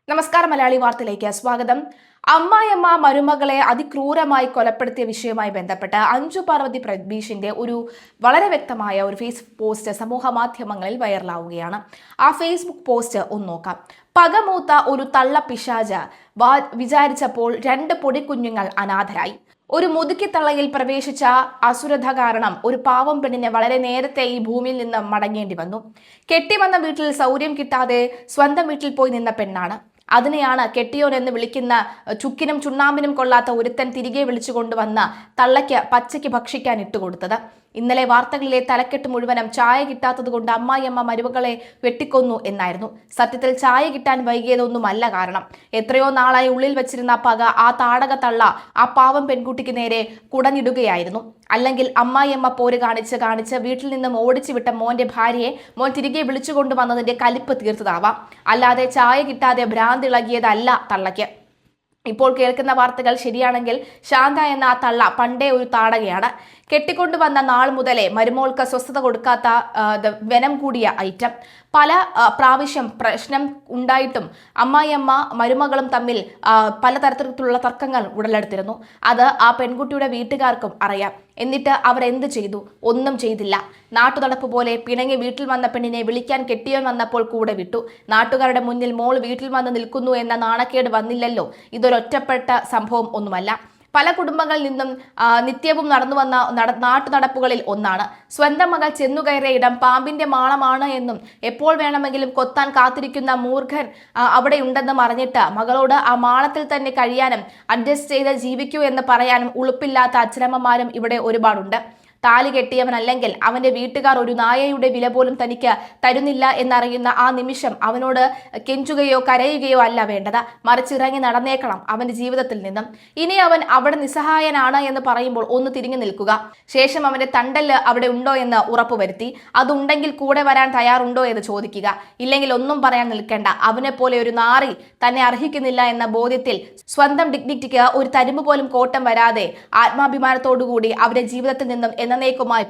നമസ്കാരം. മലയാളി വാർത്തയിലേക്ക് സ്വാഗതം. അമ്മായിയമ്മ മരുമകളെ അതിക്രൂരമായി കൊലപ്പെടുത്തിയ വിഷയവുമായി ബന്ധപ്പെട്ട് അഞ്ജു പാർവതി പ്രഗ്ബീഷിന്റെ ഒരു വളരെ വ്യക്തമായ ഒരു ഫേസ്ബുക്ക് പോസ്റ്റ് സമൂഹ മാധ്യമങ്ങളിൽ വൈറലാവുകയാണ്. ആ ഫേസ്ബുക്ക് പോസ്റ്റ് ഒന്ന് നോക്കാം. പകമൂത്ത ഒരു തള്ള പിശാച് വിചാരിച്ചപ്പോൾ 2 പൊടിക്കുഞ്ഞുങ്ങൾ അനാഥരായി. ഒരു മുതുക്കിത്തള്ളയിൽ പ്രവേശിച്ച അസുരത കാരണം ഒരു പാവം പെണ്ണിനെ വളരെ നേരത്തെ ഈ ഭൂമിയിൽ നിന്ന് മടങ്ങേണ്ടി വന്നു. കെട്ടിവന്ന വീട്ടിൽ സൗര്യം കിട്ടാതെ സ്വന്തം വീട്ടിൽ പോയി നിന്ന പെണ്ണാണ്. അതിനെയാണ് കെട്ടിയോൻ എന്ന് വിളിക്കുന്ന ചുക്കിനും ചുണ്ണാമ്പിനും കൊള്ളാത്ത ഒരുത്തൻ തിരികെ വിളിച്ചു കൊണ്ടുവന്ന തള്ളയ്ക്ക് പച്ചയ്ക്ക് ഭക്ഷിക്കാൻ ഇട്ടുകൊടുത്തത്. ഇന്നലെ വാർത്തകളിലെ തലക്കെട്ട് മുഴുവനും ചായ കിട്ടാത്തത് കൊണ്ട് അമ്മായിയമ്മ മരുമകളെ വെട്ടിക്കൊന്നു എന്നായിരുന്നു. സത്യത്തിൽ ചായ കിട്ടാൻ വൈകിയതൊന്നുമല്ല കാരണം. എത്രയോ നാളായി ഉള്ളിൽ വെച്ചിരുന്ന പക ആ താടക തള്ള ആ പാവം പെൺകുട്ടിക്ക് നേരെ കുടഞ്ഞിടുകയായിരുന്നു. അല്ലെങ്കിൽ അമ്മായിയമ്മ പോര് കാണിച്ച് വീട്ടിൽ നിന്നും ഓടിച്ചു വിട്ട മോന്റെ ഭാര്യയെ മോൻ തിരികെ വിളിച്ചു കൊണ്ടുവന്നതിന്റെ കലിപ്പ് തീർത്തതാവാം. അല്ലാതെ ചായ കിട്ടാതെ ഭ്രാന്തിളകിയതല്ല തള്ളയ്ക്ക്. ഇപ്പോൾ കേൾക്കുന്ന വാർത്തകൾ ശരിയാണെങ്കിൽ ശാന്ത എന്ന ആ തള്ള പണ്ടേ ഒരു താടകയാണ്. കെട്ടിക്കൊണ്ടുവന്ന നാൾ മുതലേ മരുമോൾക്ക് സ്വസ്ഥത കൊടുക്കാത്ത വനം കൂടിയ ഐറ്റം. പല പ്രാവശ്യം പ്രശ്നം ഉണ്ടായിട്ടും അമ്മായിയമ്മ മരുമകളും തമ്മിൽ പലതരത്തിലുള്ള തർക്കങ്ങൾ ഉടലെടുത്തിരുന്നു. അത് ആ പെൺകുട്ടിയുടെ വീട്ടുകാർക്കും അറിയാം. എന്നിട്ട് അവർ എന്ത് ചെയ്തു? ഒന്നും ചെയ്തില്ല. നാട്ടുനടപ്പ് പോലെ പിണങ്ങി വീട്ടിൽ വന്ന പെണ്ണിനെ വിളിക്കാൻ കെട്ടിയോൻ വന്നപ്പോൾ കൂടെ വിട്ടു. നാട്ടുകാരുടെ മുന്നിൽ മോൾ വീട്ടിൽ വന്ന് നിൽക്കുന്നു എന്ന നാണക്കേട് വന്നില്ലല്ലോ. ഇതൊരൊറ്റപ്പെട്ട സംഭവം ഒന്നുമല്ല. പല കുടുംബങ്ങളിൽ നിന്നും നിത്യവും നടന്നു വന്ന നാട്ടുനടപ്പുകളിൽ ഒന്നാണ്. സ്വന്തം മകൾ ചെന്നുകയറിയ ഇടം പാമ്പിന്റെ മാളമാണ് എന്നും എപ്പോൾ വേണമെങ്കിലും കൊത്താൻ കാത്തിരിക്കുന്ന മൂർഖൻ അവിടെ ഉണ്ടെന്നും അറിഞ്ഞിട്ട് മകളോട് ആ മാളത്തിൽ തന്നെ കഴിയാനും അഡ്ജസ്റ്റ് ചെയ്ത് ജീവിക്കൂ എന്ന് പറയാനും ഉളുപ്പില്ലാത്ത അച്ഛനമ്മമാരും ഇവിടെ ഒരുപാടുണ്ട്. താലി കെട്ടിയവനല്ലെങ്കിൽ അവന്റെ വീട്ടുകാർ ഒരു നായയുടെ വില പോലും തനിക്ക് തരുന്നില്ല എന്നറിയുന്ന ആ നിമിഷം അവനോട് കെഞ്ചുകയോ കരയുകയോ അല്ല വേണ്ടത്, മറിച്ചിറങ്ങി നടന്നേക്കണം അവന്റെ ജീവിതത്തിൽ നിന്നും. ഇനി അവൻ അവിടെ നിസ്സഹായനാണ് എന്ന് പറയുമ്പോൾ ഒന്ന് തിരിഞ്ഞു നിൽക്കുക. ശേഷം അവന്റെ തണ്ടല് അവിടെ ഉണ്ടോ എന്ന് ഉറപ്പുവരുത്തി. അതുണ്ടെങ്കിൽ കൂടെ വരാൻ തയ്യാറുണ്ടോ എന്ന് ചോദിക്കുക. ഇല്ലെങ്കിൽ ഒന്നും പറയാൻ നിൽക്കേണ്ട. അവനെ പോലെ ഒരു നാറി തന്നെ അർഹിക്കുന്നില്ല എന്ന ബോധ്യത്തിൽ സ്വന്തം ഡിഗ്നിറ്റിക്ക് ഒരു തരുമ്പ് പോലും കോട്ടം വരാതെ ആത്മാഭിമാനത്തോടുകൂടി അവരുടെ ജീവിതത്തിൽ നിന്നും എന്നേക്കുമായി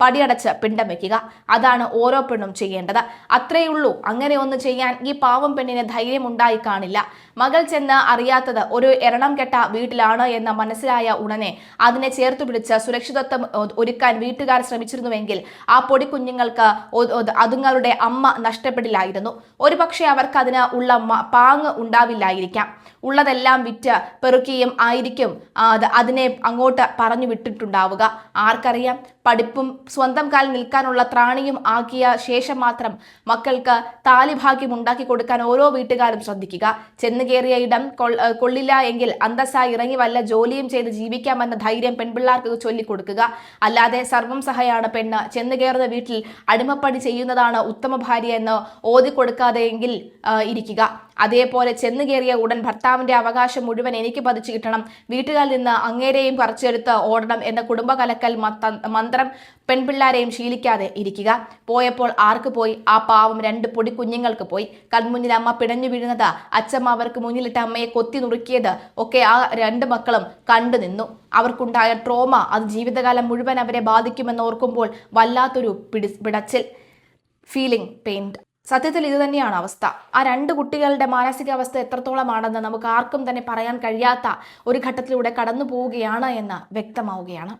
പടിയടച്ച് പിണ്ടം വെക്കുക. അതാണ് ഓരോ പെണ്ണും ചെയ്യേണ്ടത്. അത്രയുള്ളൂ. അങ്ങനെ ഒന്ന് ചെയ്യാൻ ഈ പാവം പെണ്ണിന് ധൈര്യം ഉണ്ടായി കാണില്ല. മകൾ ചെന്ന് അറിയാത്തത് ഒരു എരണം കെട്ട വീട്ടിലാണ് എന്ന് മനസ്സിലായ ഉടനെ അതിനെ ചേർത്തു പിടിച്ച് സുരക്ഷിതത്വം ഒരുക്കാൻ വീട്ടുകാർ ശ്രമിച്ചിരുന്നുവെങ്കിൽ ആ പൊടി കുഞ്ഞുങ്ങൾക്ക് അതുങ്ങളുടെ അമ്മ നഷ്ടപ്പെടില്ലായിരുന്നു. ഒരുപക്ഷെ അവർക്ക് അതിന് ഉള്ള പാങ്ങ് ഉണ്ടാവില്ലായിരിക്കാം. ഉള്ളതെല്ലാം വിറ്റ് പെറുക്കിയും ആയിരിക്കും അതിനെ അങ്ങോട്ട് പറഞ്ഞു വിട്ടിട്ടുണ്ടാവുക. ആർക്കറിയാം? പഠിപ്പും സ്വന്തം കാലിൽ നിൽക്കാനുള്ള ത്രാണിയും ആക്കിയ ശേഷം മാത്രം മക്കൾക്ക് താലിഭാഗ്യം ഉണ്ടാക്കി കൊടുക്കാൻ ഓരോ വീട്ടുകാരും ശ്രദ്ധിക്കുക. ചെന്നുകയറിയ ഇടം കൊള്ളില്ല എങ്കിൽ അന്തസ്സായി ഇറങ്ങി വല്ല ജോലിയും ചെയ്ത് ജീവിക്കാമെന്ന ധൈര്യം പെൺപിള്ളാർക്ക് ചൊല്ലിക്കൊടുക്കുക. അല്ലാതെ സർവം സഹയാണ് പെണ്ണ്, ചെന്നുകയറുന്ന വീട്ടിൽ അടിമപ്പണി ചെയ്യുന്നതാണ് ഉത്തമ ഭാര്യ എന്ന് ഓതിക്കൊടുക്കാതെയെങ്കിൽ ഇരിക്കുക. അതേപോലെ ചെന്നുകയറിയ ഉടൻ ഭർത്താവിന്റെ അവകാശം മുഴുവൻ എനിക്ക് പതിച്ചു കിട്ടണം, വീട്ടുകാരിൽ നിന്ന് അങ്ങേരെയും പറിച്ചെടുത്ത് ഓടണം എന്ന കുടുംബകലക്കൽ മന്ത്രം പെൺപിള്ളാരെയും ശീലിക്കാതെ ഇരിക്കുക. പോയപ്പോൾ ആർക്ക് പോയി? ആ പാവം 2 പൊടി കുഞ്ഞുങ്ങൾക്ക് പോയി. കൺമുന്നിൽ അമ്മ പിടഞ്ഞു വീഴുന്നത്, അച്ഛമ്മ അവർക്ക് മുന്നിലിട്ട് അമ്മയെ കൊത്തി നുറുക്കിയത് ഒക്കെ ആ 2 മക്കളും കണ്ടു നിന്നു. അവർക്കുണ്ടായ ട്രോമ അത് ജീവിതകാലം മുഴുവൻ അവരെ ബാധിക്കുമെന്ന് ഓർക്കുമ്പോൾ വല്ലാത്തൊരു പിടച്ചിൽ, ഫീലിംഗ് പെയിൻഡ്. സത്യത്തിൽ ഇത് തന്നെയാണ് അവസ്ഥ. ആ 2 കുട്ടികളുടെ മാനസികാവസ്ഥ എത്രത്തോളമാണെന്ന് നമുക്ക് ആർക്കും തന്നെ പറയാൻ കഴിയാത്ത ഒരു ഘട്ടത്തിലൂടെ കടന്നു പോവുകയാണ് എന്ന് വ്യക്തമാവുകയാണ്.